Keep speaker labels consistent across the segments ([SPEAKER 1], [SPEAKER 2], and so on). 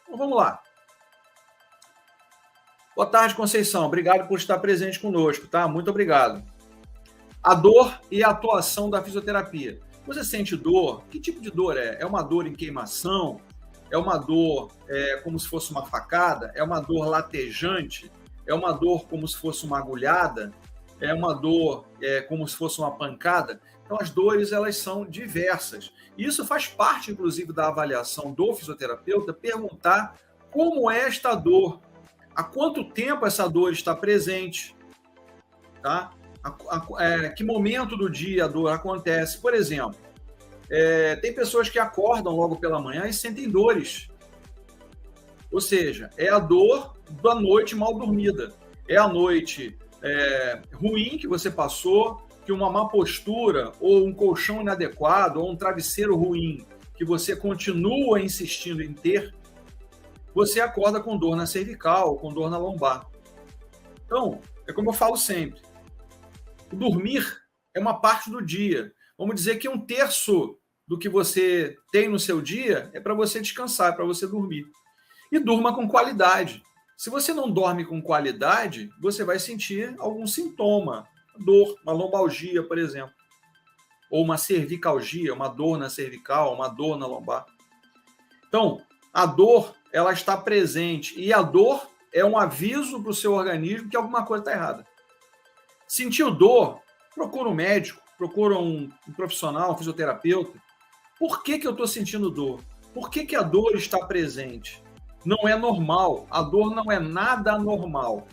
[SPEAKER 1] Então, vamos lá. Boa tarde, Conceição. Obrigado por estar presente conosco, tá? Muito obrigado. A dor e a atuação da fisioterapia. Você sente dor? Que tipo de dor é? É uma dor em queimação? É uma dor como se fosse uma facada? É uma dor latejante? É uma dor como se fosse uma agulhada? É uma dor como se fosse uma pancada? Então, as dores, elas são diversas. E isso faz parte, inclusive, da avaliação do fisioterapeuta, perguntar como é esta dor, há quanto tempo essa dor está presente, tá? Que momento do dia a dor acontece. Por exemplo, tem pessoas que acordam logo pela manhã e sentem dores. Ou seja, é a dor da noite mal dormida. É a noite ruim que você passou, que uma má postura, ou um colchão inadequado, ou um travesseiro ruim, que você continua insistindo em ter, você acorda com dor na cervical, com dor na lombar. Então, é como eu falo sempre, o dormir é uma parte do dia. Vamos dizer que 1/3 do que você tem no seu dia é para você descansar, é para você dormir. E durma com qualidade. Se você não dorme com qualidade, você vai sentir algum sintoma, dor, uma lombalgia, por exemplo, ou uma cervicalgia, uma dor na cervical, uma dor na lombar. Então, a dor, ela está presente, e a dor é um aviso para o seu organismo que alguma coisa está errada. Sentiu dor? Procura um médico, procura um profissional, um fisioterapeuta. Por que eu estou sentindo dor? Por que a dor está presente? Não é normal. A dor não é nada anormal.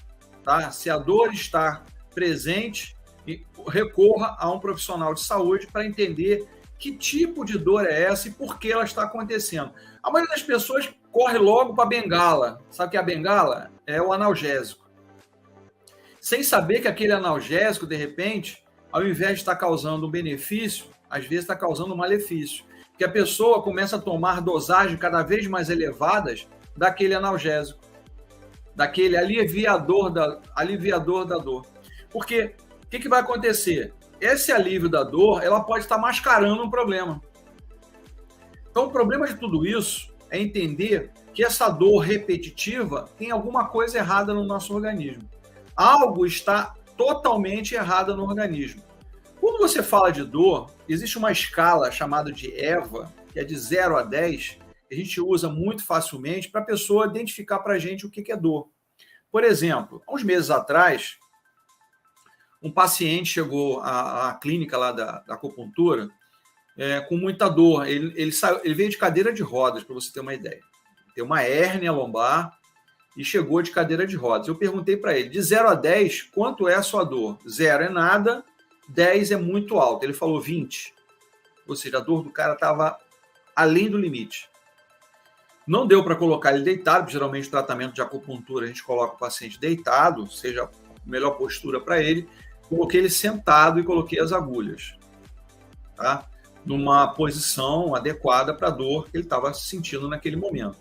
[SPEAKER 1] Tá? Se a dor está presente, recorra a um profissional de saúde para entender que tipo de dor é essa e por que ela está acontecendo. A maioria das pessoas corre logo para a bengala. Sabe o que é a bengala? É o analgésico. Sem saber que aquele analgésico, de repente, ao invés de estar causando um benefício, às vezes está causando um malefício. Que a pessoa começa a tomar dosagens cada vez mais elevadas daquele analgésico, daquele aliviador da dor. Porque o que vai acontecer? Esse alívio da dor, ela pode estar mascarando um problema. Então, o problema de tudo isso é entender que essa dor repetitiva tem alguma coisa errada no nosso organismo. Algo está totalmente errado no organismo. Quando você fala de dor, existe uma escala chamada de EVA, que é de 0 a 10, que a gente usa muito facilmente para a pessoa identificar para a gente o que é dor. Por exemplo, há uns meses atrás, um paciente chegou à clínica lá da acupuntura com muita dor. Ele veio de cadeira de rodas, para você ter uma ideia. Tem uma hérnia lombar e chegou de cadeira de rodas. Eu perguntei para ele, de 0 a 10, quanto é a sua dor? 0 é nada, 10 é muito alto. Ele falou 20. Ou seja, a dor do cara estava além do limite. Não deu para colocar ele deitado, porque geralmente o tratamento de acupuntura a gente coloca o paciente deitado, seja a melhor postura para ele. Coloquei ele sentado e coloquei as agulhas, tá? Numa posição adequada para a dor que ele estava sentindo naquele momento.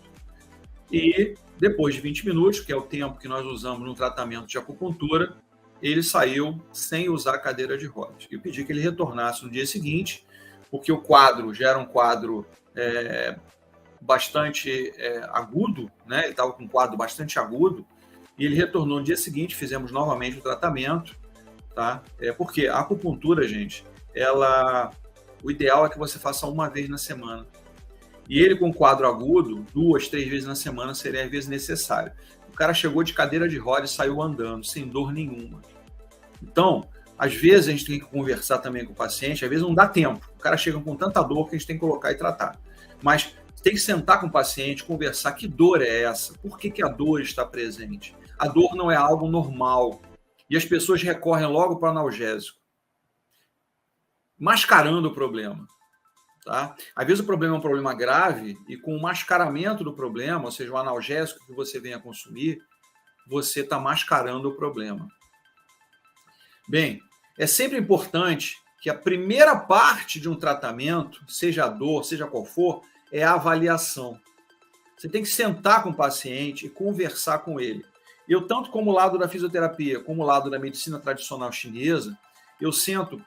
[SPEAKER 1] E depois de 20 minutos, que é o tempo que nós usamos no tratamento de acupuntura, ele saiu sem usar cadeira de rodas. Eu pedi que ele retornasse no dia seguinte, porque o quadro já era um quadro bastante agudo, né? Ele estava com um quadro bastante agudo, e ele retornou no dia seguinte, fizemos novamente o tratamento, tá? Porque a acupuntura, gente, o ideal é que você faça uma vez na semana. E ele com quadro agudo, 2, 3 vezes na semana seria às vezes necessário. O cara chegou de cadeira de rodas e saiu andando, sem dor nenhuma. Então, às vezes a gente tem que conversar também com o paciente, às vezes não dá tempo. O cara chega com tanta dor que a gente tem que colocar e tratar. Mas tem que sentar com o paciente, conversar, que dor é essa? Por que a dor está presente? A dor não é algo normal. E as pessoas recorrem logo para o analgésico, mascarando o problema. Tá? Às vezes o problema é um problema grave e com o mascaramento do problema, ou seja, o analgésico que você venha consumir, você está mascarando o problema. Bem, é sempre importante que a primeira parte de um tratamento, seja a dor, seja qual for, é a avaliação. Você tem que sentar com o paciente e conversar com ele. Eu, tanto como lado da fisioterapia, como lado da medicina tradicional chinesa, eu sento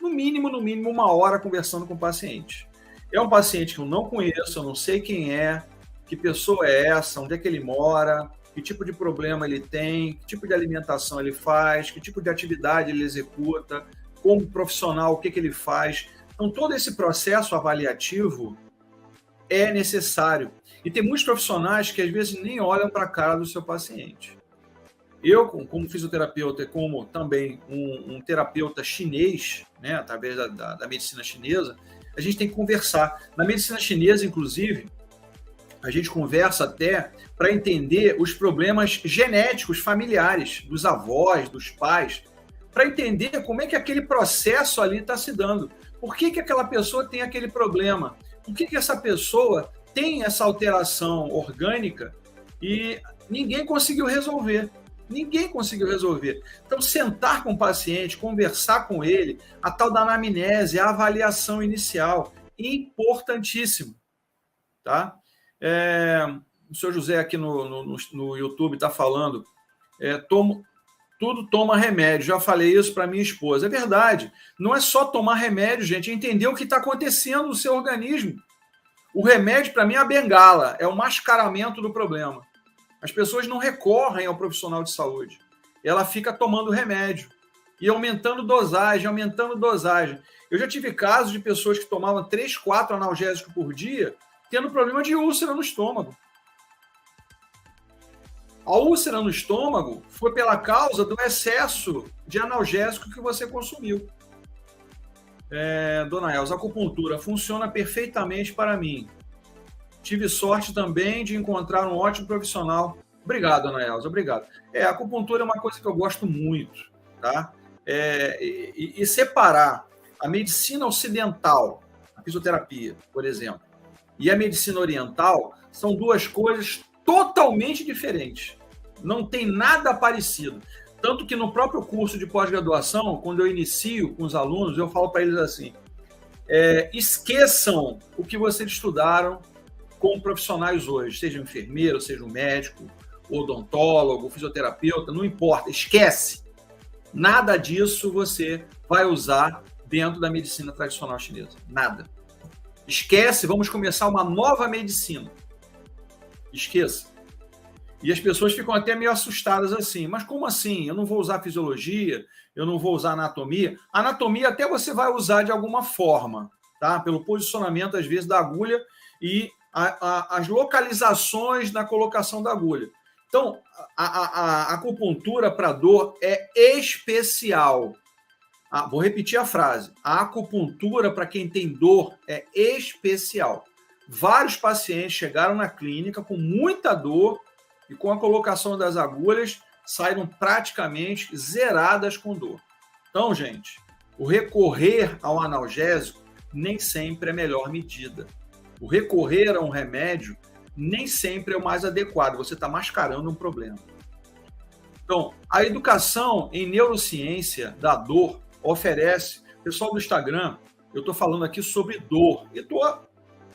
[SPEAKER 1] no mínimo 1 hora conversando com o paciente. É um paciente que eu não conheço, eu não sei quem é, que pessoa é essa, onde é que ele mora, que tipo de problema ele tem, que tipo de alimentação ele faz, que tipo de atividade ele executa, como profissional, o que ele faz. Então, todo esse processo avaliativo é necessário. E tem muitos profissionais que, às vezes, nem olham para a cara do seu paciente. Eu, como fisioterapeuta e como também um terapeuta chinês, né, através da medicina chinesa, a gente tem que conversar. Na medicina chinesa, inclusive, a gente conversa até para entender os problemas genéticos familiares dos avós, dos pais, para entender como é que aquele processo ali está se dando. Por que aquela pessoa tem aquele problema? Por que essa pessoa tem essa alteração orgânica e ninguém conseguiu resolver? Ninguém conseguiu resolver. Então, sentar com o paciente, conversar com ele, a tal da anamnese, a avaliação inicial, importantíssimo. Tá? O senhor José aqui no YouTube está falando, tudo toma remédio, já falei isso para minha esposa. É verdade, não é só tomar remédio, gente, é entender o que está acontecendo no seu organismo. O remédio, para mim, é a bengala, é o mascaramento do problema. As pessoas não recorrem ao profissional de saúde, ela fica tomando remédio e aumentando dosagem. Eu já tive casos de pessoas que tomavam 3, 4 analgésicos por dia, tendo problema de úlcera no estômago. A úlcera no estômago foi pela causa do excesso de analgésico que você consumiu. Dona Elza, a acupuntura funciona perfeitamente para mim. Tive sorte também de encontrar um ótimo profissional. Obrigado, Dona Elza, obrigado. A acupuntura é uma coisa que eu gosto muito, tá? E separar a medicina ocidental, a fisioterapia, por exemplo, e a medicina oriental são duas coisas totalmente diferentes. Não tem nada parecido. Tanto que no próprio curso de pós-graduação, quando eu inicio com os alunos, eu falo para eles assim, esqueçam o que vocês estudaram como profissionais hoje, seja enfermeiro, seja um médico, odontólogo, fisioterapeuta, não importa, esquece. Nada disso você vai usar dentro da medicina tradicional chinesa. Nada. Esquece, vamos começar uma nova medicina. Esqueça. E as pessoas ficam até meio assustadas assim. Mas como assim? Eu não vou usar fisiologia? Eu não vou usar anatomia? Anatomia até você vai usar de alguma forma, tá? Pelo posicionamento, às vezes, da agulha e as localizações na colocação da agulha. Então, a acupuntura para dor é especial. Vou repetir a frase. A acupuntura para quem tem dor é especial. Vários pacientes chegaram na clínica com muita dor e com a colocação das agulhas saíram praticamente zeradas com dor. Então, gente, o recorrer ao analgésico nem sempre é a melhor medida. O recorrer a um remédio nem sempre é o mais adequado. Você está mascarando um problema. Então, a educação em neurociência da dor oferece... Pessoal do Instagram, eu estou falando aqui sobre dor. E estou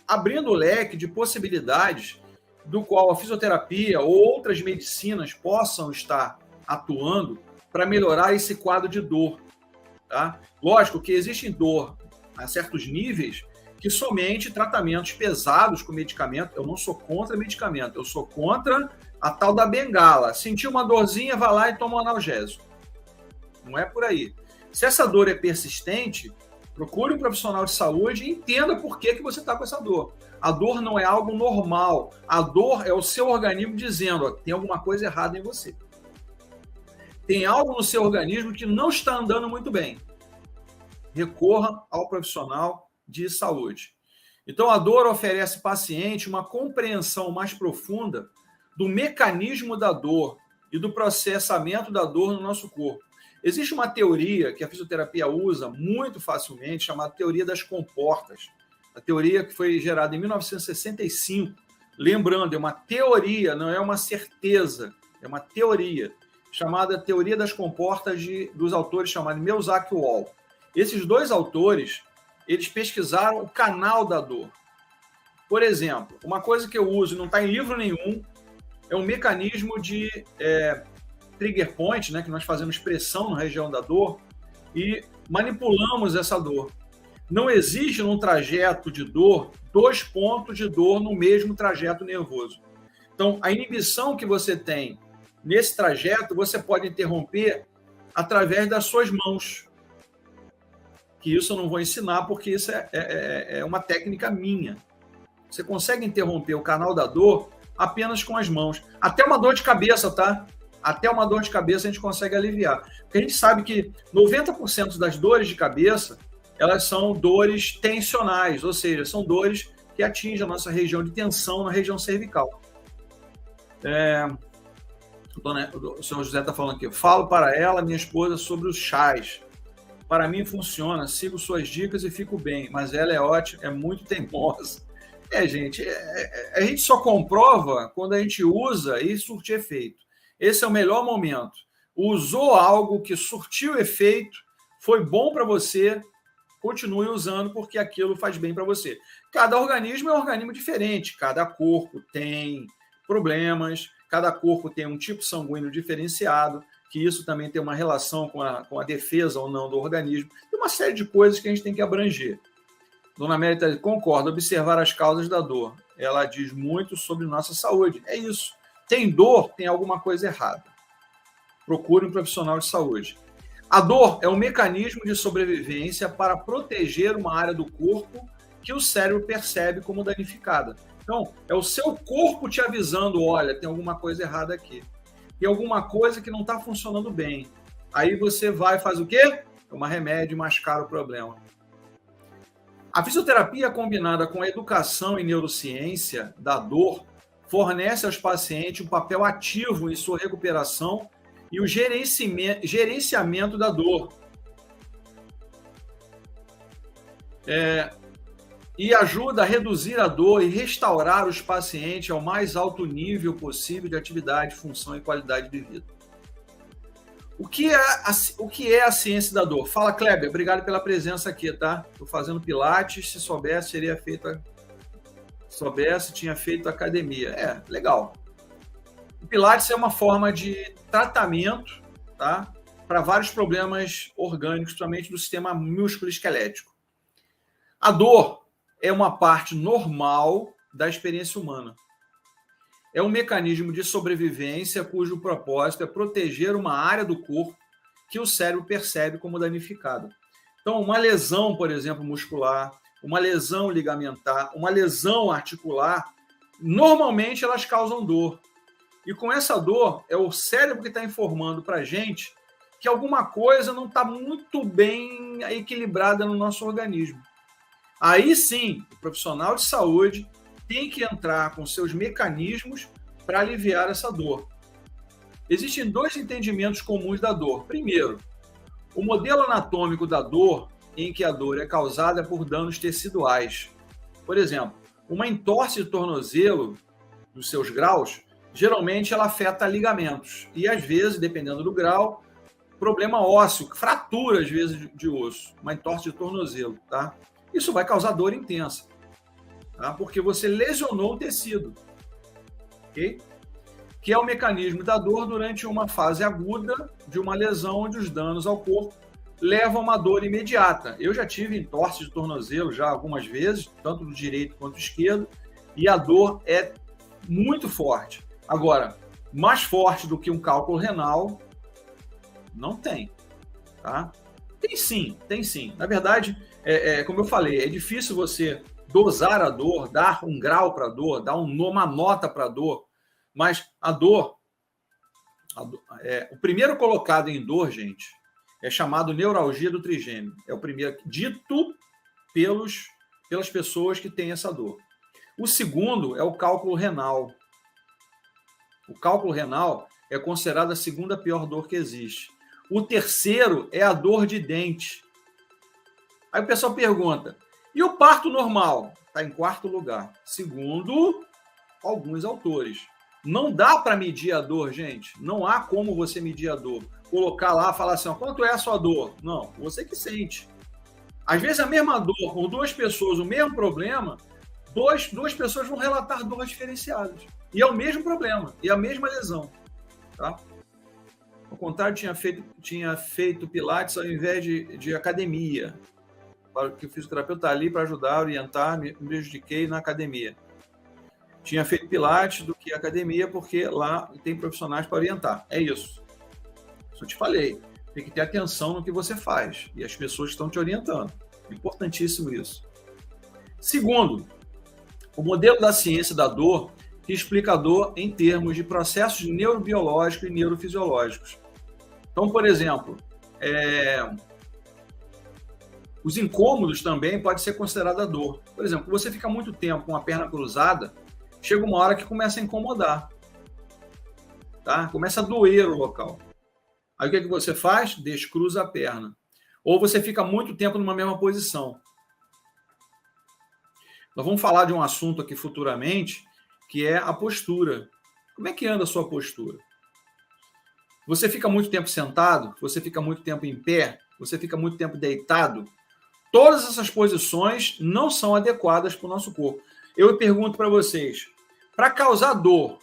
[SPEAKER 1] abrindo o leque de possibilidades do qual a fisioterapia ou outras medicinas possam estar atuando para melhorar esse quadro de dor. Tá? Lógico que existe dor a certos níveis que somente tratamentos pesados com medicamento, eu não sou contra medicamento, eu sou contra a tal da bengala. Sentiu uma dorzinha, vai lá e toma um analgésico. Não é por aí. Se essa dor é persistente, procure um profissional de saúde e entenda por que você está com essa dor. A dor não é algo normal. A dor é o seu organismo dizendo, tem alguma coisa errada em você. Tem algo no seu organismo que não está andando muito bem. Recorra ao profissional de saúde. Então, a dor oferece ao paciente uma compreensão mais profunda do mecanismo da dor e do processamento da dor no nosso corpo. Existe uma teoria que a fisioterapia usa muito facilmente, chamada teoria das comportas. A teoria que foi gerada em 1965. Lembrando, é uma teoria, não é uma certeza, é uma teoria, chamada teoria das comportas dos autores chamados Miyazaki e Wall. Esses dois autores, eles pesquisaram o canal da dor. Por exemplo, uma coisa que eu uso, não está em livro nenhum, é um mecanismo de trigger point, né, que nós fazemos pressão na região da dor e manipulamos essa dor. Não existe num trajeto de dor 2 pontos de dor no mesmo trajeto nervoso. Então, a inibição que você tem nesse trajeto, você pode interromper através das suas mãos. Que isso eu não vou ensinar, porque isso é uma técnica minha. Você consegue interromper o canal da dor apenas com as mãos. Até uma dor de cabeça, tá? Até uma dor de cabeça a gente consegue aliviar. Porque a gente sabe que 90% das dores de cabeça, elas são dores tensionais, ou seja, são dores que atingem a nossa região de tensão na região cervical. O senhor José está falando aqui. Falo para ela, minha esposa, sobre os chás. Para mim funciona, sigo suas dicas e fico bem, mas ela é ótima, é muito teimosa. Gente, a gente só comprova quando a gente usa e surte efeito. Esse é o melhor momento. Usou algo que surtiu efeito, foi bom para você, continue usando porque aquilo faz bem para você. Cada organismo é um organismo diferente, cada corpo tem problemas, cada corpo tem um tipo sanguíneo diferenciado, que isso também tem uma relação com a defesa ou não do organismo, e uma série de coisas que a gente tem que abranger. Dona Mérita concorda, observar as causas da dor. Ela diz muito sobre nossa saúde. É isso. Tem dor, tem alguma coisa errada. Procure um profissional de saúde. A dor é um mecanismo de sobrevivência para proteger uma área do corpo que o cérebro percebe como danificada. Então, é o seu corpo te avisando, olha, tem alguma coisa errada aqui. Tem alguma coisa que não está funcionando bem. Aí você vai e faz o quê? Toma remédio e mascara o problema. A fisioterapia combinada com a educação e neurociência da dor fornece aos pacientes um papel ativo em sua recuperação e o gerenciamento da dor. E ajuda a reduzir a dor e restaurar os pacientes ao mais alto nível possível de atividade, função e qualidade de vida. O que é a ciência da dor? Fala, Kleber, obrigado pela presença aqui, tá? Estou fazendo pilates, se soubesse, tinha feito academia. Legal. O pilates é uma forma de tratamento, tá? Para vários problemas orgânicos, principalmente do sistema músculo-esquelético. A dor é uma parte normal da experiência humana. É um mecanismo de sobrevivência cujo propósito é proteger uma área do corpo que o cérebro percebe como danificada. Então, uma lesão, por exemplo, muscular, uma lesão ligamentar, uma lesão articular, normalmente elas causam dor. E com essa dor, é o cérebro que está informando para a gente que alguma coisa não está muito bem equilibrada no nosso organismo. Aí sim, o profissional de saúde tem que entrar com seus mecanismos para aliviar essa dor. Existem 2 entendimentos comuns da dor. Primeiro, o modelo anatômico da dor, em que a dor é causada por danos teciduais. Por exemplo, uma entorse de tornozelo, nos seus graus, geralmente ela afeta ligamentos. E às vezes, dependendo do grau, problema ósseo, fratura às vezes de osso, uma entorse de tornozelo, tá? Isso vai causar dor intensa. Tá? Porque você lesionou o tecido, ok? Que é o mecanismo da dor durante uma fase aguda de uma lesão onde os danos ao corpo levam a uma dor imediata. Eu já tive entorse de tornozelo já algumas vezes, tanto do direito quanto do esquerdo, e a dor é muito forte. Agora, mais forte do que um cálculo renal, não tem. Tá? Tem sim. Na verdade, como eu falei, é difícil você dosar a dor, dar um grau para a dor, dar uma nota para a dor, mas a dor, o primeiro colocado em dor, gente, é chamado neuralgia do trigêmeo. É o primeiro dito pelas pessoas que têm essa dor. O segundo é o cálculo renal. O cálculo renal é considerado a segunda pior dor que existe. O terceiro é a dor de dente. Aí o pessoal pergunta, e o parto normal? Está em 4º lugar. Segundo alguns autores. Não dá para medir a dor, gente. Não há como você medir a dor. Colocar lá e falar assim, quanto é a sua dor? Não, você que sente. Às vezes a mesma dor, com 2 pessoas, o mesmo problema, duas pessoas vão relatar dores diferenciadas. E é o mesmo problema, e a mesma lesão. Tá? Ao contrário, tinha feito pilates ao invés de academia. para que o fisioterapeuta está ali para ajudar, orientar, me prejudiquei na academia. Tinha feito pilates do que academia, porque lá tem profissionais para orientar. É isso. Isso eu te falei. Tem que ter atenção no que você faz. E as pessoas estão te orientando. Importantíssimo isso. Segundo, o modelo da ciência da dor que explica a dor em termos de processos neurobiológicos e neurofisiológicos. Então, por exemplo, os incômodos também podem ser considerados a dor. Por exemplo, você fica muito tempo com a perna cruzada, chega uma hora que começa a incomodar. Tá? Começa a doer o local. Aí o que você faz? Descruza a perna. Ou você fica muito tempo numa mesma posição. Nós vamos falar de um assunto aqui futuramente, que é a postura. Como é que anda a sua postura? Você fica muito tempo sentado? Você fica muito tempo em pé? Você fica muito tempo deitado? Todas essas posições não são adequadas para o nosso corpo. Eu pergunto para vocês, para causar dor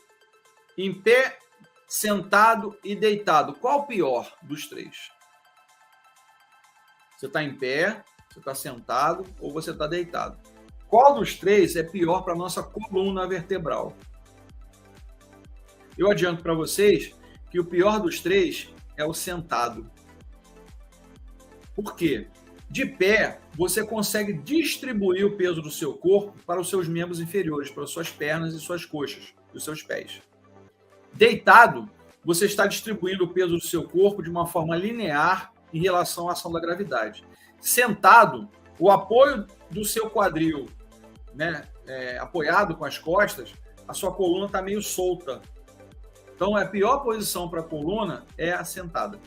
[SPEAKER 1] em pé, sentado e deitado, qual o pior dos três? Você está em pé, você está sentado ou você está deitado? Qual dos três é pior para a nossa coluna vertebral? Eu adianto para vocês que o pior dos três é o sentado. Por quê? De pé, você consegue distribuir o peso do seu corpo para os seus membros inferiores, para as suas pernas e suas coxas, os seus pés. Deitado, você está distribuindo o peso do seu corpo de uma forma linear em relação à ação da gravidade. Sentado, o apoio do seu quadril, né, apoiado com as costas, a sua coluna está meio solta. Então, a pior posição para a coluna é a sentada.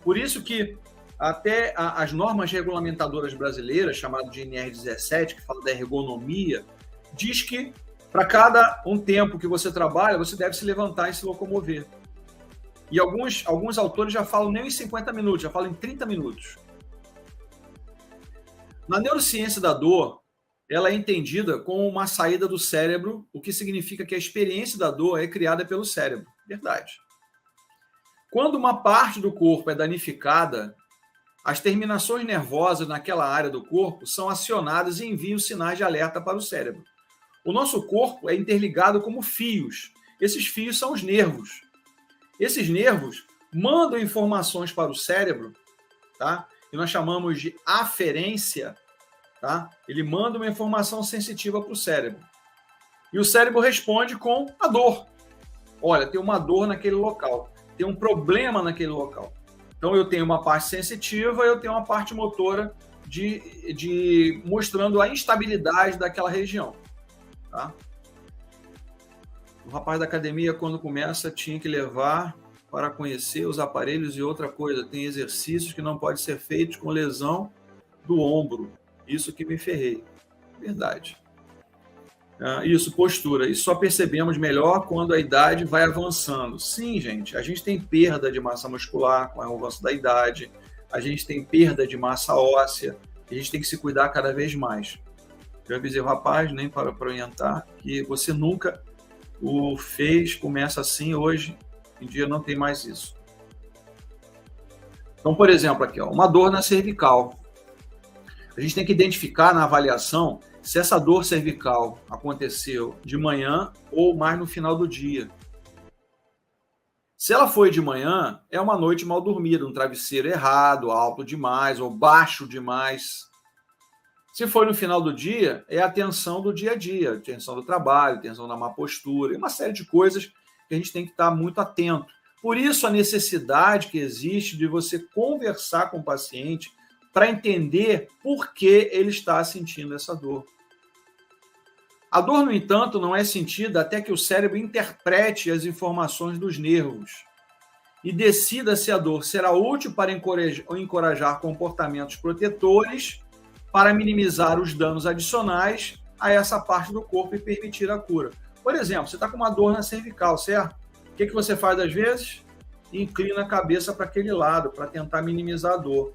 [SPEAKER 1] Por isso que até as normas regulamentadoras brasileiras, chamado de NR17, que fala da ergonomia, diz que para cada um tempo que você trabalha, você deve se levantar e se locomover. E alguns autores já falam nem em 50 minutos, já falam em 30 minutos. Na neurociência da dor, ela é entendida como uma saída do cérebro, o que significa que a experiência da dor é criada pelo cérebro. Verdade. Quando uma parte do corpo é danificada, as terminações nervosas naquela área do corpo são acionadas e enviam sinais de alerta para o cérebro. O nosso corpo é interligado como fios. Esses fios são os nervos. Esses nervos mandam informações para o cérebro, tá? E nós chamamos de aferência, tá? Ele manda uma informação sensitiva para o cérebro. E o cérebro responde com a dor. Olha, tem uma dor naquele local, tem um problema naquele local. Então, eu tenho uma parte sensitiva, eu tenho uma parte motora de mostrando a instabilidade daquela região. Tá? O rapaz da academia, quando começa, tinha que levar para conhecer os aparelhos e outra coisa. Tem exercícios que não podem ser feitos com lesão do ombro. Isso que me ferrei. Verdade. Isso, postura. E só percebemos melhor quando a idade vai avançando. Sim, gente, a gente tem perda de massa muscular com o avanço da idade, a gente tem perda de massa óssea, a gente tem que se cuidar cada vez mais. Eu avisei o rapaz, nem para orientar, que você nunca o fez, começa assim, hoje em dia não tem mais isso. Então, por exemplo, aqui, uma dor na cervical. A gente tem que identificar na avaliação se essa dor cervical aconteceu de manhã ou mais no final do dia. Se ela foi de manhã, é uma noite mal dormida, um travesseiro errado, alto demais ou baixo demais. Se foi no final do dia, é a tensão do dia a dia, tensão do trabalho, tensão da má postura, e uma série de coisas que a gente tem que estar muito atento. Por isso, a necessidade que existe de você conversar com o paciente para entender por que ele está sentindo essa dor. A dor, no entanto, não é sentida até que o cérebro interprete as informações dos nervos e decida se a dor será útil para encorajar comportamentos protetores, para minimizar os danos adicionais a essa parte do corpo e permitir a cura. Por exemplo, você está com uma dor na cervical, certo? O que você faz às vezes? Inclina a cabeça para aquele lado, para tentar minimizar a dor.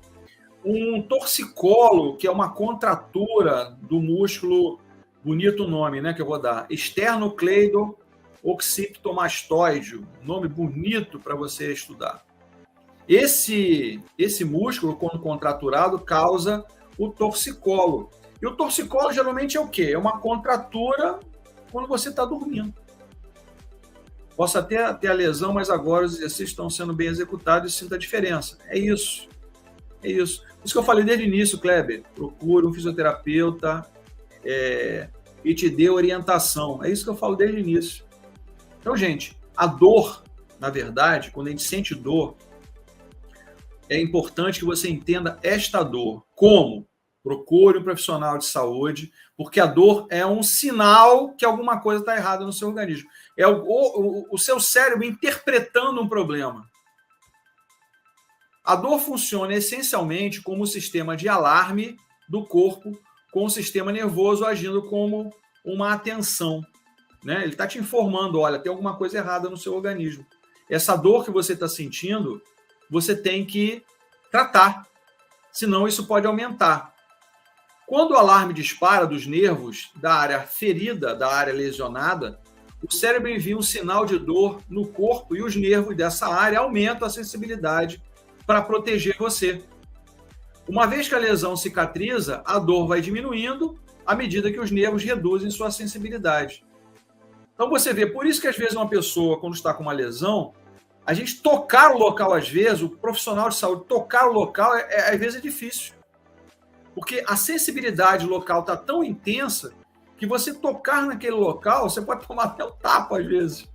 [SPEAKER 1] Um torcicolo, que é uma contratura do músculo, bonito nome, né, que eu vou dar, esternocleido occipitomastoide, nome bonito para você estudar. Esse músculo, quando contraturado, causa o torcicolo. E o torcicolo geralmente é o quê? É uma contratura quando você está dormindo. Posso até ter a lesão, mas agora os exercícios estão sendo bem executados e sinto a diferença. É isso. É isso. Isso que eu falei desde o início, Kleber. Procure um fisioterapeuta e te dê orientação. É isso que eu falo desde o início. Então, gente, a dor, na verdade, quando a gente sente dor, é importante que você entenda esta dor. Como? Procure um profissional de saúde, porque a dor é um sinal que alguma coisa está errada no seu organismo. É o seu cérebro interpretando um problema. A dor funciona essencialmente como um sistema de alarme do corpo, com o sistema nervoso agindo como uma atenção. Né? Ele está te informando, olha, tem alguma coisa errada no seu organismo. Essa dor que você está sentindo, você tem que tratar, senão isso pode aumentar. Quando o alarme dispara dos nervos da área ferida, da área lesionada, o cérebro envia um sinal de dor no corpo e os nervos dessa área aumentam a sensibilidade para proteger você. Uma vez que a lesão cicatriza, a dor vai diminuindo à medida que os nervos reduzem sua sensibilidade. Então você vê, por isso que às vezes uma pessoa, quando está com uma lesão, a gente tocar o local às vezes, o profissional de saúde tocar o local, às vezes é difícil. Porque a sensibilidade local está tão intensa que você tocar naquele local, você pode tomar até um tapa às vezes.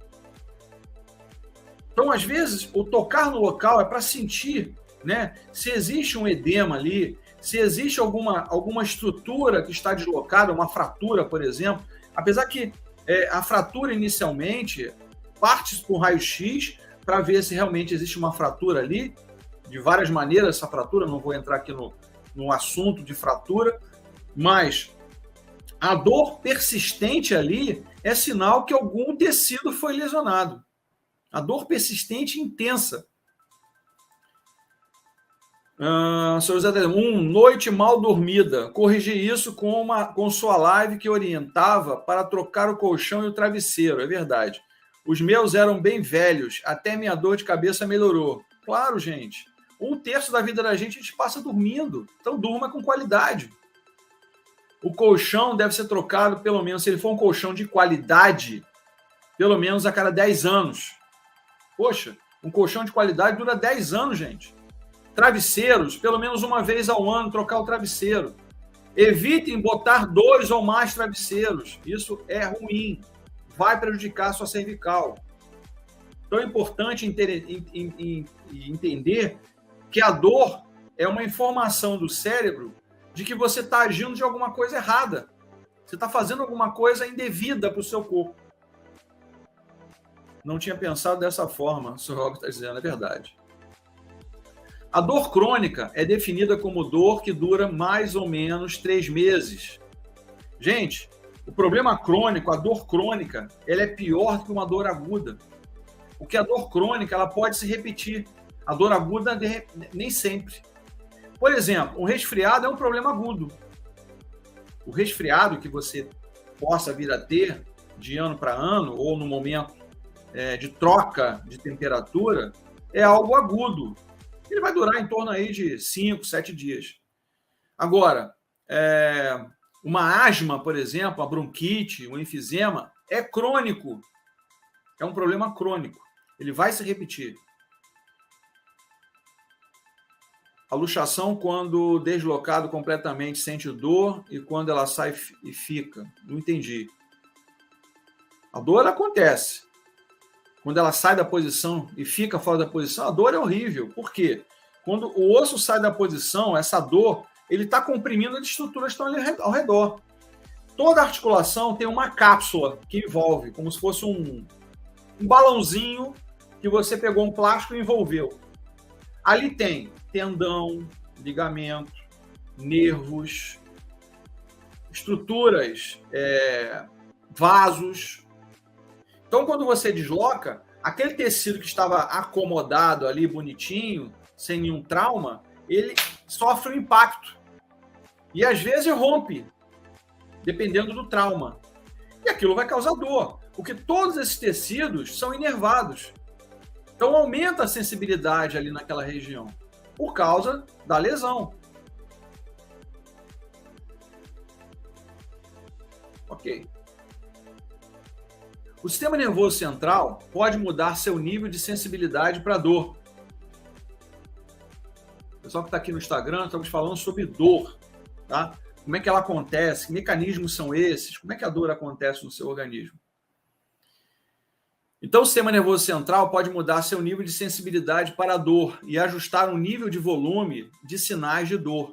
[SPEAKER 1] Então, às vezes, o tocar no local é para sentir, né, se existe um edema ali, se existe alguma estrutura que está deslocada, uma fratura, por exemplo. Apesar que a fratura inicialmente parte por raio-x para ver se realmente existe uma fratura ali, de várias maneiras essa fratura, não vou entrar aqui no assunto de fratura, mas a dor persistente ali é sinal que algum tecido foi lesionado. A dor persistente e intensa. Sr. José, noite mal dormida. Corrigi isso com sua live que orientava para trocar o colchão e o travesseiro. É verdade. Os meus eram bem velhos. Até minha dor de cabeça melhorou. Claro, gente. 1/3 da vida da gente a gente passa dormindo. Então durma com qualidade. O colchão deve ser trocado pelo menos, se ele for um colchão de qualidade, pelo menos a cada 10 anos. Poxa, um colchão de qualidade dura 10 anos, gente. Travesseiros, pelo menos uma vez ao ano, trocar o travesseiro. Evitem botar 2 ou mais travesseiros. Isso é ruim. Vai prejudicar a sua cervical. Então é importante entender que a dor é uma informação do cérebro de que você está agindo de alguma coisa errada. Você está fazendo alguma coisa indevida para o seu corpo. Não tinha pensado dessa forma, o Sr. Robert está dizendo, é verdade. A dor crônica é definida como dor que dura mais ou menos 3 meses. Gente, o problema crônico, a dor crônica, ela é pior do que uma dor aguda. Porque a dor crônica, ela pode se repetir. A dor aguda, nem sempre. Por exemplo, um resfriado é um problema agudo. O resfriado que você possa vir a ter de ano para ano, ou no momento de troca de temperatura, é algo agudo. Ele vai durar em torno aí de 5, 7 dias. Agora, uma asma, por exemplo, a bronquite, um enfisema, é crônico. É um problema crônico. Ele vai se repetir. A luxação, quando deslocado completamente, sente dor, e quando ela sai e fica. Não entendi. A dor acontece. Quando ela sai da posição e fica fora da posição, a dor é horrível. Por quê? Quando o osso sai da posição, essa dor, ele está comprimindo as estruturas que estão ali ao redor. Toda articulação tem uma cápsula que envolve, como se fosse um balãozinho que você pegou um plástico e envolveu. Ali tem tendão, ligamento, nervos, estruturas, vasos. Então, quando você desloca, aquele tecido que estava acomodado ali, bonitinho, sem nenhum trauma, ele sofre um impacto. E às vezes rompe, dependendo do trauma. E aquilo vai causar dor, porque todos esses tecidos são inervados. Então aumenta a sensibilidade ali naquela região, por causa da lesão. Ok. O sistema nervoso central pode mudar seu nível de sensibilidade para dor. O pessoal que está aqui no Instagram, estamos falando sobre dor, tá? Como é que ela acontece? Que mecanismos são esses? Como é que a dor acontece no seu organismo? Então, o sistema nervoso central pode mudar seu nível de sensibilidade para a dor e ajustar o nível de volume de sinais de dor,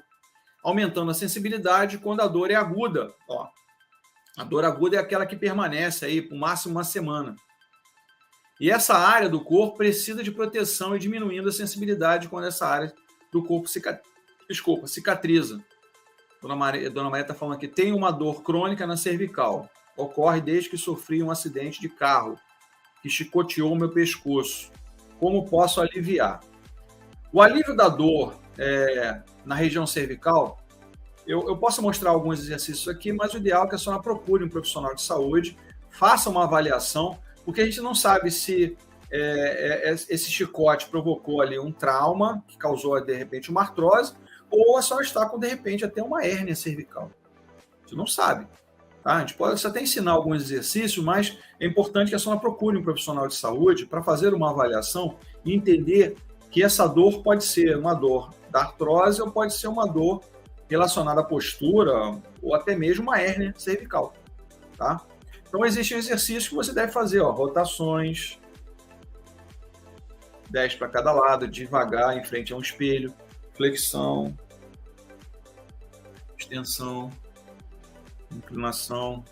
[SPEAKER 1] aumentando a sensibilidade quando a dor é aguda. Ó, a dor aguda é aquela que permanece aí por máximo uma semana. E essa área do corpo precisa de proteção e diminuindo a sensibilidade quando essa área do corpo cicatriza. Dona Maria está falando aqui, tem uma dor crônica na cervical. Ocorre desde que sofri um acidente de carro que chicoteou meu pescoço. Como posso aliviar? O alívio da dor na região cervical, eu posso mostrar alguns exercícios aqui, mas o ideal é que a senhora procure um profissional de saúde, faça uma avaliação, porque a gente não sabe se esse chicote provocou ali um trauma, que causou, de repente, uma artrose, ou a senhora está com, de repente, até uma hérnia cervical. Você não sabe. Tá? A gente pode até ensinar alguns exercícios, mas é importante que a senhora procure um profissional de saúde para fazer uma avaliação e entender que essa dor pode ser uma dor da artrose ou pode ser uma dor relacionada à postura ou até mesmo uma hérnia cervical. Tá? Então, existem exercícios que você deve fazer, ó, rotações, 10 para cada lado, devagar, em frente a um espelho, flexão, extensão, inclinação,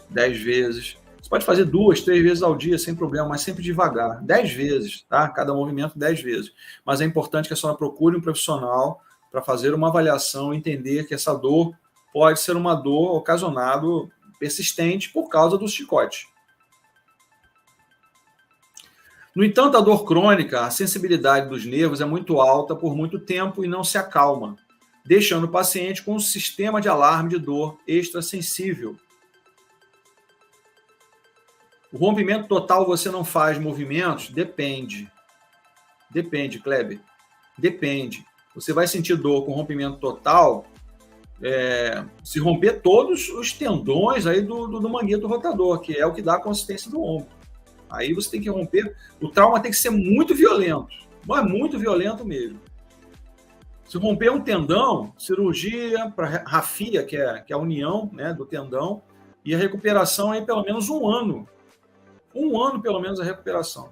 [SPEAKER 1] 10 vezes. Você pode fazer 2, 3 vezes ao dia sem problema, mas sempre devagar, 10 vezes, tá? Cada movimento 10 vezes. Mas é importante que a senhora procure um profissional para fazer uma avaliação e entender que essa dor pode ser uma dor ocasionada, persistente, por causa do chicote. No entanto, a dor crônica, a sensibilidade dos nervos é muito alta por muito tempo e não se acalma, deixando o paciente com um sistema de alarme de dor extrasensível. O rompimento total você não faz movimentos? Depende. Depende, Kleber. Depende. Você vai sentir dor com rompimento total se romper todos os tendões aí do manguito rotador, que é o que dá a consistência do ombro. Aí você tem que romper. O trauma tem que ser muito violento. Mas muito violento mesmo. Se romper um tendão, cirurgia para rafia, que é a união, né, do tendão, e a recuperação é pelo menos 1 ano. 1 ano, pelo menos, a recuperação.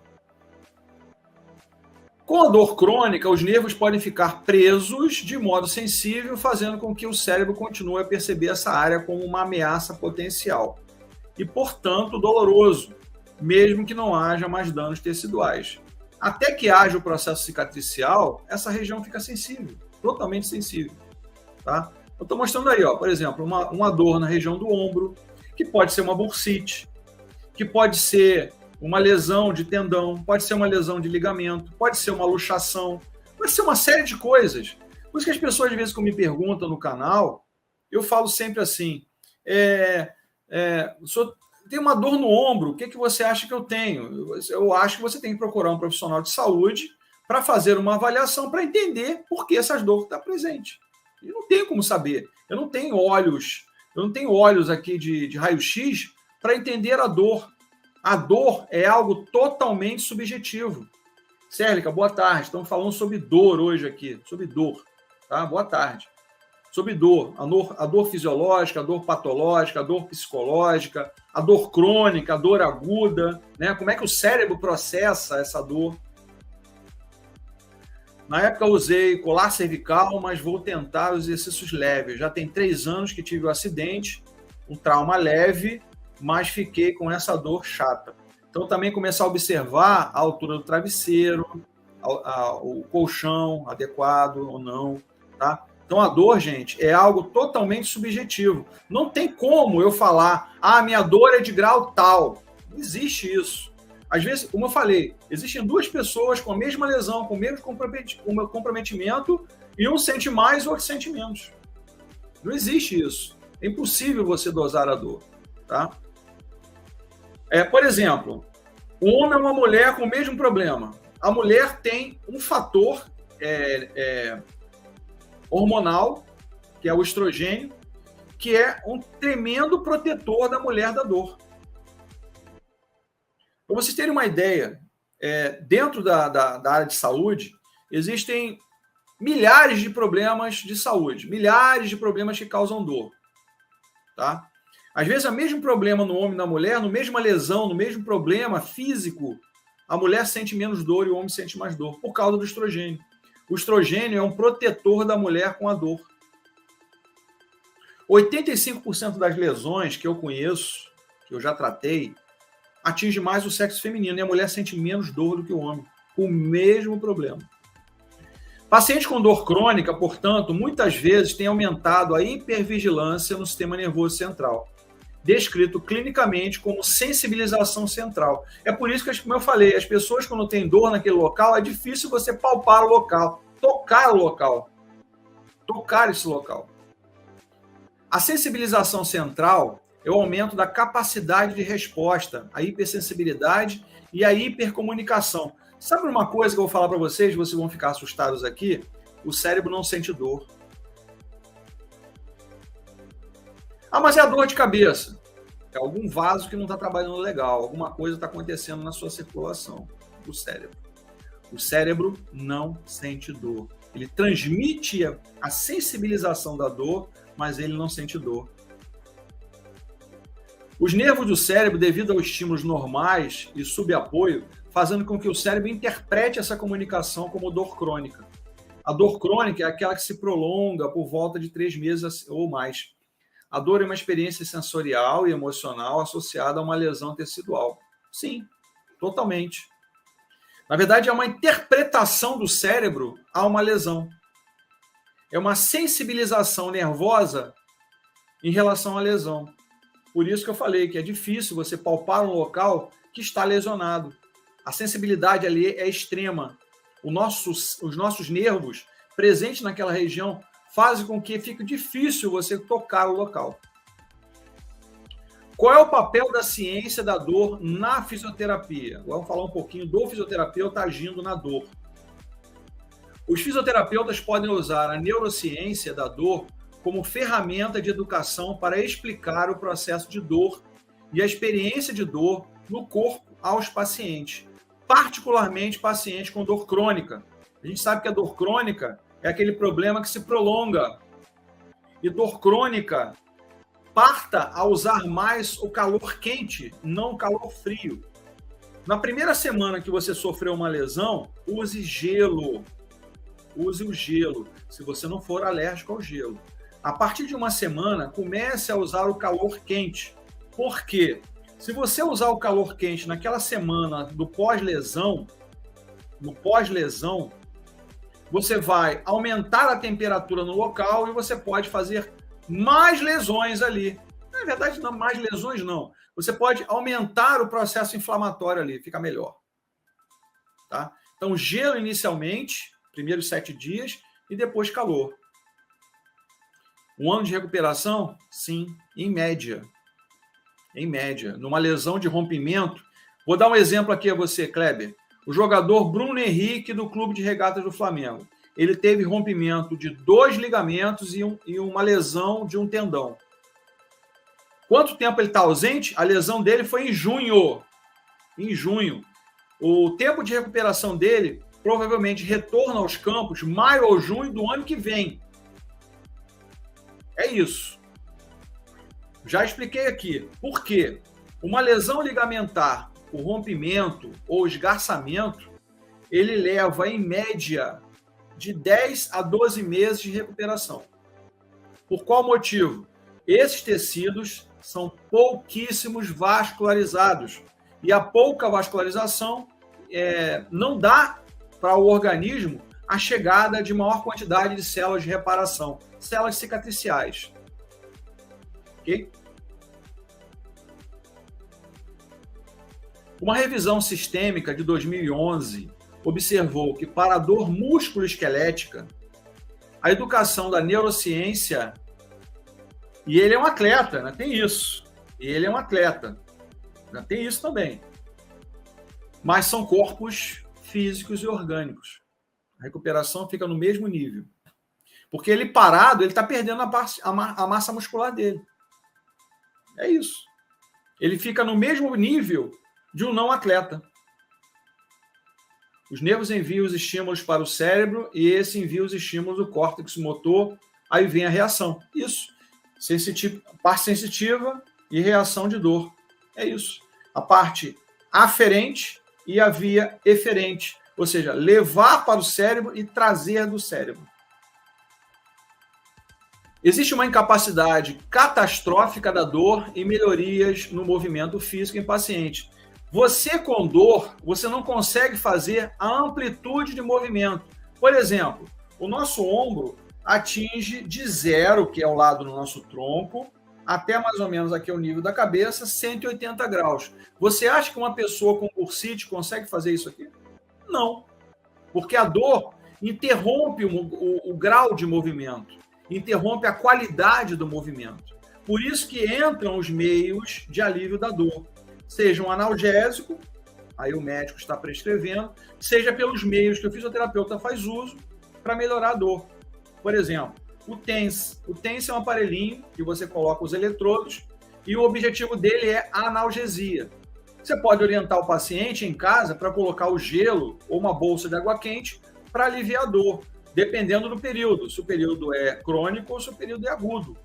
[SPEAKER 1] Com a dor crônica, os nervos podem ficar presos de modo sensível, fazendo com que o cérebro continue a perceber essa área como uma ameaça potencial. E, portanto, doloroso, mesmo que não haja mais danos teciduais. Até que haja o processo cicatricial, essa região fica sensível, totalmente sensível. Tá? Eu estou mostrando aí, ó, por exemplo, uma dor na região do ombro, que pode ser uma bursite, que pode ser uma lesão de tendão, pode ser uma lesão de ligamento, pode ser uma luxação, pode ser uma série de coisas. Por isso que as pessoas, às vezes, quando me perguntam no canal, eu falo sempre assim, tem uma dor no ombro, o que você acha que eu tenho? Eu acho que você tem que procurar um profissional de saúde para fazer uma avaliação, para entender por que essas dores estão presentes. Eu não tenho como saber. Eu não tenho olhos aqui de raio-x para entender a dor. A dor é algo totalmente subjetivo. Célica, boa tarde. Estamos falando sobre dor hoje aqui, sobre dor. Tá? Boa tarde. Sobre dor, a dor fisiológica, a dor patológica, a dor psicológica, a dor crônica, a dor aguda, né? Como é que o cérebro processa essa dor? Na época eu usei colar cervical, mas vou tentar os exercícios leves. Já tem 3 anos que tive um acidente, um trauma leve, mas fiquei com essa dor chata. Então também começar a observar a altura do travesseiro, o colchão adequado ou não, tá? Então, a dor, gente, é algo totalmente subjetivo. Não tem como eu falar, minha dor é de grau tal. Não existe isso. Às vezes, como eu falei, existem 2 pessoas com a mesma lesão, com o mesmo comprometimento, e um sente mais, o outro sente menos. Não existe isso. É impossível você dosar a dor. Tá? Por exemplo, um homem e uma mulher com o mesmo problema. A mulher tem um fator hormonal, que é o estrogênio, que é um tremendo protetor da mulher da dor. Para vocês terem uma ideia, dentro da área de saúde, existem milhares de problemas de saúde, milhares de problemas que causam dor. Tá? Às vezes, o mesmo problema no homem e na mulher, no mesma lesão, no mesmo problema físico, a mulher sente menos dor e o homem sente mais dor, por causa do estrogênio. O estrogênio é um protetor da mulher com a dor. 85% das lesões que eu conheço, que eu já tratei, atinge mais o sexo feminino e a mulher sente menos dor do que o homem, o mesmo problema. Pacientes com dor crônica, portanto, muitas vezes têm aumentado a hipervigilância no sistema nervoso central, descrito clinicamente como sensibilização central. É por isso que, como eu falei, as pessoas quando têm dor naquele local, é difícil você palpar o local, tocar o local, tocar esse local. A sensibilização central é o aumento da capacidade de resposta, a hipersensibilidade e a hipercomunicação. Sabe uma coisa que eu vou falar para vocês vão ficar assustados aqui? O cérebro não sente dor. Ah, mas é a dor de cabeça. É algum vaso que não está trabalhando legal, alguma coisa está acontecendo na sua circulação do cérebro. O cérebro não sente dor. Ele transmite a sensibilização da dor, mas ele não sente dor. Os nervos do cérebro, devido aos estímulos normais e subapoio, fazendo com que o cérebro interprete essa comunicação como dor crônica. A dor crônica é aquela que se prolonga por volta de 3 meses ou mais. A dor é uma experiência sensorial e emocional associada a uma lesão tecidual. Sim, totalmente. Na verdade, é uma interpretação do cérebro a uma lesão. É uma sensibilização nervosa em relação à lesão. Por isso que eu falei que é difícil você palpar um local que está lesionado. A sensibilidade ali é extrema. Os nossos nervos presentes naquela região fazem com que fique difícil você tocar o local. Qual é o papel da ciência da dor na fisioterapia? Vamos falar um pouquinho do fisioterapeuta agindo na dor. Os fisioterapeutas podem usar a neurociência da dor como ferramenta de educação para explicar o processo de dor e a experiência de dor no corpo aos pacientes, particularmente pacientes com dor crônica. A gente sabe que a dor crônica é aquele problema que se prolonga. E dor crônica, parta a usar mais o calor quente, não o calor frio. Na primeira semana que você sofreu uma lesão, use gelo. Use o gelo, se você não for alérgico ao gelo. A partir de uma semana, comece a usar o calor quente. Por quê? Se você usar o calor quente naquela semana do pós-lesão, você vai aumentar a temperatura no local e você pode fazer mais lesões ali. Na verdade, não, mais lesões não. Você pode aumentar o processo inflamatório ali, fica melhor. Tá? Então, gelo inicialmente, primeiros 7 dias, e depois calor. 1 ano de recuperação? Sim, em média. Em média. Numa lesão de rompimento, vou dar um exemplo aqui a você, Kleber. O jogador Bruno Henrique, do Clube de Regatas do Flamengo. Ele teve rompimento de 2 ligamentos e uma lesão de um tendão. Quanto tempo ele está ausente? A lesão dele foi em junho. Em junho. O tempo de recuperação dele provavelmente retorna aos campos maio ou junho do ano que vem. É isso. Já expliquei aqui. Por quê? Uma lesão ligamentar, o rompimento ou esgarçamento, ele leva, em média, de 10 a 12 meses de recuperação. Por qual motivo? Esses tecidos são pouquíssimos vascularizados. E a pouca vascularização não dá para o organismo a chegada de maior quantidade de células de reparação, células cicatriciais. Ok? Uma revisão sistêmica de 2011 observou que para a dor músculo-esquelética, a educação da neurociência, e ele é um atleta, né? Tem isso. Ele é um atleta. Né? Tem isso também. Mas são corpos físicos e orgânicos. A recuperação fica no mesmo nível. Porque ele parado, ele está perdendo a massa muscular dele. É isso. Ele fica no mesmo nível de um não atleta. Os nervos enviam os estímulos para o cérebro e esse envia os estímulos do córtex motor, aí vem a reação. Isso. Parte sensitiva e reação de dor. É isso. A parte aferente e a via eferente, ou seja, levar para o cérebro e trazer do cérebro. Existe uma incapacidade catastrófica da dor e melhorias no movimento físico em paciente. Você com dor, você não consegue fazer a amplitude de movimento. Por exemplo, o nosso ombro atinge de zero, que é o lado do nosso tronco, até mais ou menos aqui o nível da cabeça, 180 graus. Você acha que uma pessoa com bursite consegue fazer isso aqui? Não, porque a dor interrompe o grau de movimento, interrompe a qualidade do movimento. Por isso que entram os meios de alívio da dor, seja um analgésico, aí o médico está prescrevendo, seja pelos meios que o fisioterapeuta faz uso para melhorar a dor. Por exemplo, o TENS. O TENS é um aparelhinho que você coloca os eletrodos e o objetivo dele é a analgesia. Você pode orientar o paciente em casa para colocar o gelo ou uma bolsa de água quente para aliviar a dor, dependendo do período, se o período é crônico ou se o período é agudo.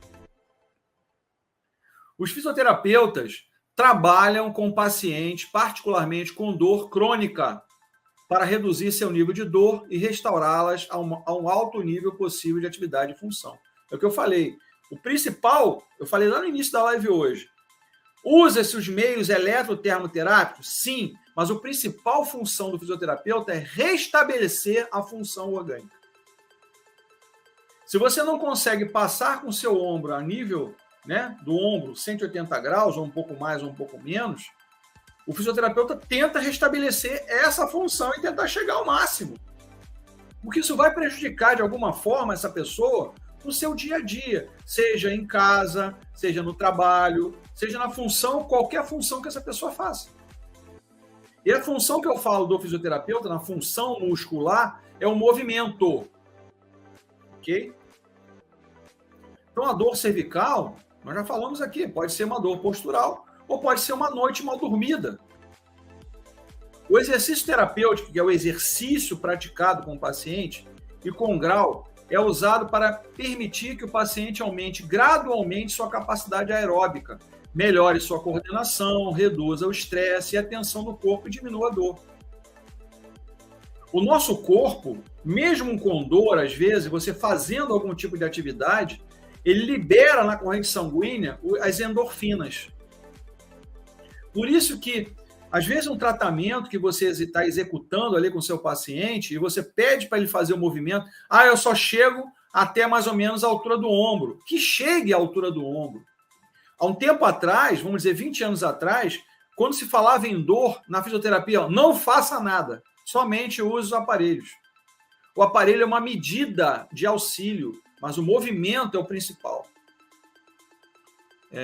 [SPEAKER 1] Os fisioterapeutas trabalham com pacientes, particularmente com dor crônica, para reduzir seu nível de dor e restaurá-las a um alto nível possível de atividade e função. É o que eu falei. O principal, eu falei lá no início da live hoje, usa-se os meios eletrotermoterápicos? Sim, mas a principal função do fisioterapeuta é restabelecer a função orgânica. Se você não consegue passar com o seu ombro a nível, né, do ombro 180 graus, ou um pouco mais ou um pouco menos, o fisioterapeuta tenta restabelecer essa função e tentar chegar ao máximo. Porque isso vai prejudicar, de alguma forma, essa pessoa no seu dia a dia, seja em casa, seja no trabalho, seja na função, qualquer função que essa pessoa faça. E a função que eu falo do fisioterapeuta, na função muscular, é o movimento. Ok? Então, a dor cervical, nós já falamos aqui, pode ser uma dor postural ou pode ser uma noite mal dormida. O exercício terapêutico, que é o exercício praticado com o paciente e com grau, é usado para permitir que o paciente aumente gradualmente sua capacidade aeróbica, melhore sua coordenação, reduza o estresse e a tensão do corpo e diminua a dor. O nosso corpo, mesmo com dor, às vezes, você fazendo algum tipo de atividade, ele libera na corrente sanguínea as endorfinas. Por isso que, às vezes, um tratamento que você está executando ali com o seu paciente e você pede para ele fazer o movimento, eu só chego até mais ou menos a altura do ombro. Que chegue à altura do ombro. Há um tempo atrás, vamos dizer 20 anos atrás, quando se falava em dor na fisioterapia, não faça nada, somente use os aparelhos. O aparelho é uma medida de auxílio, mas o movimento é o principal.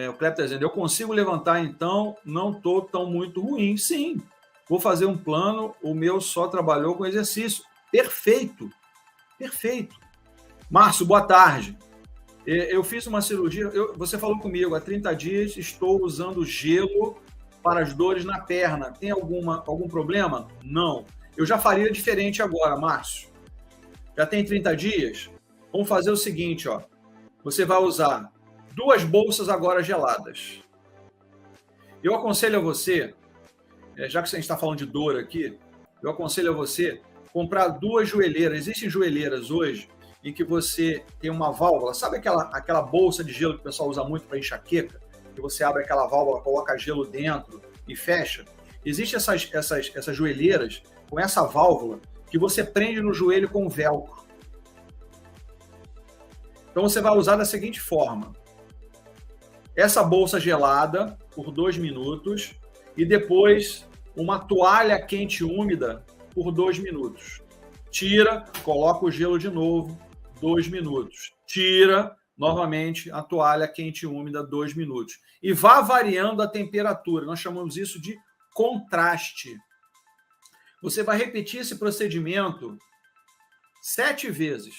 [SPEAKER 1] O Clepton está dizendo, eu consigo levantar, então não estou tão muito ruim. Sim, vou fazer um plano, o meu só trabalhou com exercício. Perfeito, perfeito. Márcio, boa tarde. Eu fiz uma cirurgia, você falou comigo, há 30 dias estou usando gelo para as dores na perna. Tem algum problema? Não. Eu já faria diferente agora, Márcio. Já tem 30 dias? Vamos fazer o seguinte, ó. Você vai usar 2 bolsas agora geladas. Eu aconselho a você, já que a gente está falando de dor aqui, eu aconselho a você comprar 2 joelheiras. Existem joelheiras hoje em que você tem uma válvula. Sabe aquela bolsa de gelo que o pessoal usa muito para enxaqueca? Que você abre aquela válvula, coloca gelo dentro e fecha? Existem essas joelheiras com essa válvula que você prende no joelho com velcro. Então você vai usar da seguinte forma. Essa bolsa gelada por 2 minutos e depois uma toalha quente e úmida por 2 minutos. Tira, coloca o gelo de novo, 2 minutos. Tira, novamente, a toalha quente e úmida, 2 minutos. E vá variando a temperatura. Nós chamamos isso de contraste. Você vai repetir esse procedimento 7 vezes.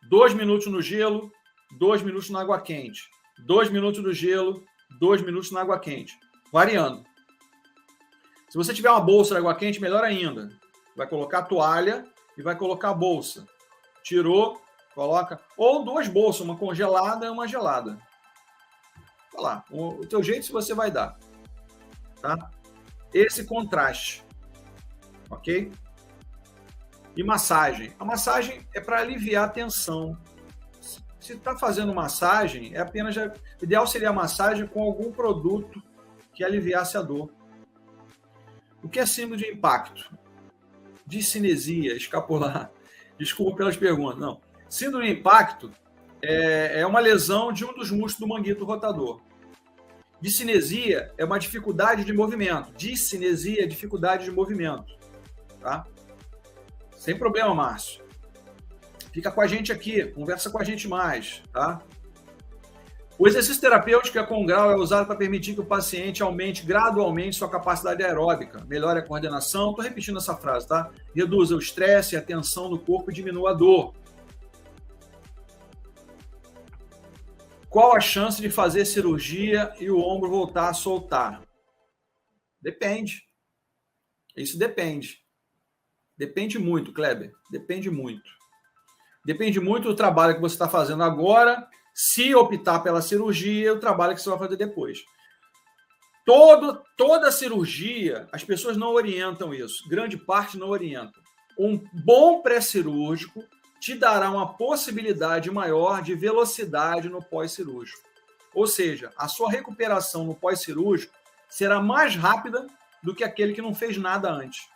[SPEAKER 1] 2 minutos no gelo, 2 minutos na água quente. 2 minutos no gelo, 2 minutos na água quente. Variando. Se você tiver uma bolsa de água quente, melhor ainda. Vai colocar a toalha e vai colocar a bolsa. Tirou, coloca. Ou 2 bolsas, uma congelada e uma gelada. Olha lá, o teu jeito você vai dar. Tá? Esse contraste. Ok? E massagem. A massagem é para aliviar a tensão. Se está fazendo massagem, é apenas. O ideal seria a massagem com algum produto que aliviasse a dor. O que é síndrome de impacto? Discinesia escapular. Desculpa pelas perguntas. Não. Síndrome de impacto é uma lesão de um dos músculos do manguito rotador. Discinesia é uma dificuldade de movimento. Discinesia é dificuldade de movimento. Tá? Sem problema, Márcio. Fica com a gente aqui, conversa com a gente mais, tá? O exercício terapêutico com grau é usado para permitir que o paciente aumente gradualmente sua capacidade aeróbica, melhore a coordenação, estou repetindo essa frase, tá? Reduza o estresse e a tensão no corpo e diminua a dor. Qual a chance de fazer cirurgia e o ombro voltar a soltar? Depende. Isso depende. Depende muito, Kleber. Depende muito. Depende muito do trabalho que você está fazendo agora, se optar pela cirurgia, e o trabalho que você vai fazer depois. Toda cirurgia, as pessoas não orientam isso. Grande parte não orientam. Um bom pré-cirúrgico te dará uma possibilidade maior de velocidade no pós-cirúrgico. Ou seja, a sua recuperação no pós-cirúrgico será mais rápida do que aquele que não fez nada antes.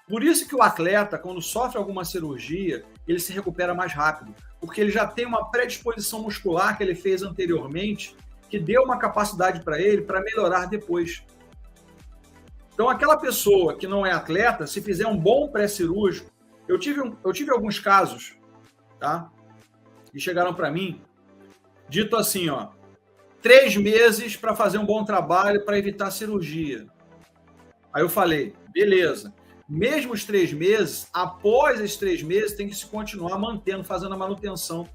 [SPEAKER 1] Por isso que o atleta, quando sofre alguma cirurgia, ele se recupera mais rápido, porque ele já tem uma predisposição muscular que ele fez anteriormente, que deu uma capacidade para ele para melhorar depois. Então, aquela pessoa que não é atleta, se fizer um bom pré-cirúrgico, eu tive alguns casos, tá? Que chegaram para mim, dito assim, 3 meses para fazer um bom trabalho para evitar cirurgia. Aí eu falei, beleza. Mesmo os 3 meses, após esses 3 meses, tem que se continuar mantendo, fazendo a manutenção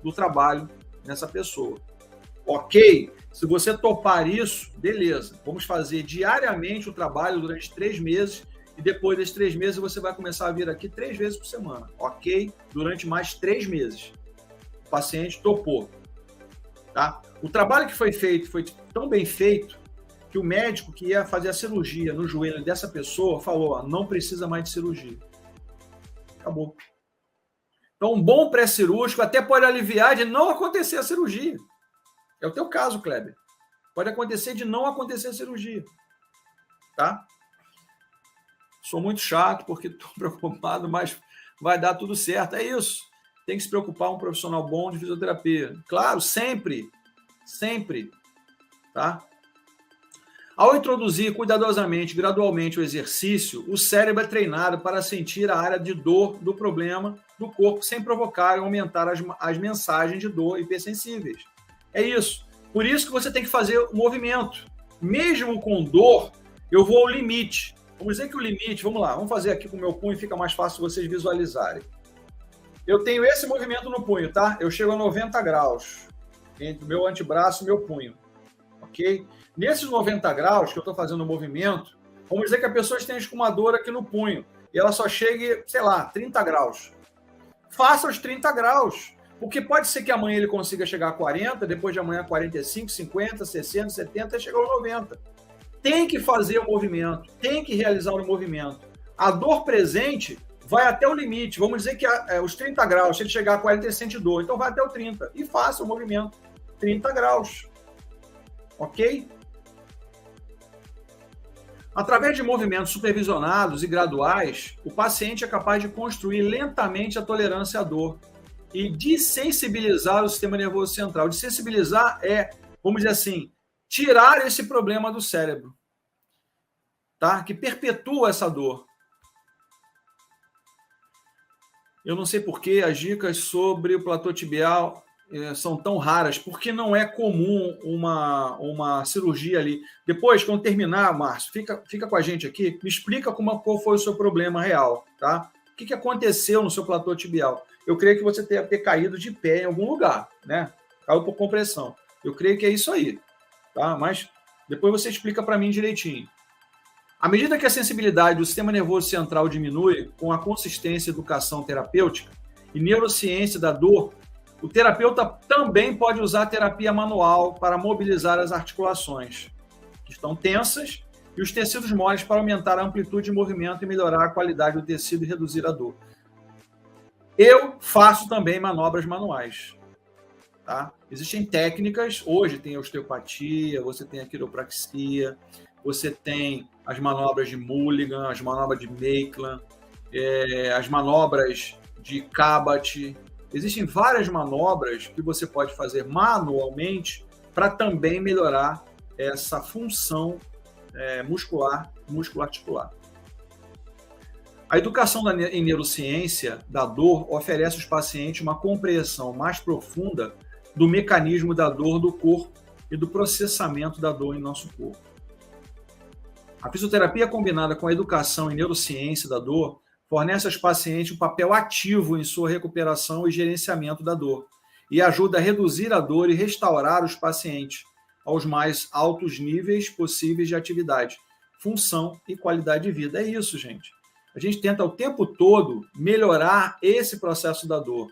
[SPEAKER 1] do trabalho nessa pessoa. Ok? Se você topar isso, beleza. Vamos fazer diariamente o trabalho durante 3 meses e depois desses 3 meses você vai começar a vir aqui 3 vezes por semana. Ok? Durante mais 3 meses. O paciente topou. Tá? O trabalho que foi feito foi tão bem feito que o médico que ia fazer a cirurgia no joelho dessa pessoa falou, não precisa mais de cirurgia. Acabou. Então, um bom pré-cirúrgico até pode aliviar de não acontecer a cirurgia. É o teu caso, Kleber. Pode acontecer de não acontecer a cirurgia. Tá? Sou muito chato porque estou preocupado, mas vai dar tudo certo. É isso. Tem que se preocupar um profissional bom de fisioterapia. Claro, sempre. Sempre. Tá? Ao introduzir cuidadosamente, gradualmente o exercício, o cérebro é treinado para sentir a área de dor do problema do corpo sem provocar e aumentar as mensagens de dor hipersensíveis. É isso. Por isso que você tem que fazer o movimento. Mesmo com dor, eu vou ao limite. Vamos dizer que o limite, vamos lá, vamos fazer aqui com o meu punho, fica mais fácil vocês visualizarem. Eu tenho esse movimento no punho, tá? Eu chego a 90 graus entre o meu antebraço e o meu punho. Ok? Nesses 90 graus que eu estou fazendo o movimento, vamos dizer que a pessoa esteja com uma dor aqui no punho e ela só chegue, sei lá, 30 graus. Faça os 30 graus, porque pode ser que amanhã ele consiga chegar a 40, depois de amanhã 45, 50, 60, 70 e chegar aos 90. Tem que fazer o movimento, tem que realizar o movimento. A dor presente vai até o limite. Vamos dizer que os 30 graus, se ele chegar a 40, ele sente dor, então vai até o 30 e faça o movimento 30 graus. Ok? Através de movimentos supervisionados e graduais, o paciente é capaz de construir lentamente a tolerância à dor e desensibilizar o sistema nervoso central. Desensibilizar é, vamos dizer assim, tirar esse problema do cérebro, tá? Que perpetua essa dor. Eu não sei por que as dicas sobre o platô tibial são tão raras, porque não é comum uma cirurgia ali. Depois, quando terminar, Márcio, fica com a gente aqui, me explica qual foi o seu problema real, tá? O que aconteceu no seu platô tibial? eu creio que você deve ter caído de pé em algum lugar, né? Caiu por compressão. Eu creio que é isso aí, tá? Mas depois você explica para mim direitinho. À medida que a sensibilidade do sistema nervoso central diminui com a consistência e educação terapêutica e neurociência da dor, o terapeuta também pode usar a terapia manual para mobilizar as articulações, que estão tensas, e os tecidos moles para aumentar a amplitude de movimento e melhorar a qualidade do tecido e reduzir a dor. Eu faço também manobras manuais. Tá? Existem técnicas, hoje tem osteopatia, você tem a quiropraxia, você tem as manobras de Mulligan, as manobras de Maitland, as manobras de Kabat. Existem várias manobras que você pode fazer manualmente para também melhorar essa função muscular-articular. A educação em neurociência da dor oferece aos pacientes uma compreensão mais profunda do mecanismo da dor do corpo e do processamento da dor em nosso corpo. A fisioterapia combinada com a educação em neurociência da dor fornece aos pacientes um papel ativo em sua recuperação e gerenciamento da dor e ajuda a reduzir a dor e restaurar os pacientes aos mais altos níveis possíveis de atividade, função e qualidade de vida. É isso, gente. A gente tenta o tempo todo melhorar esse processo da dor.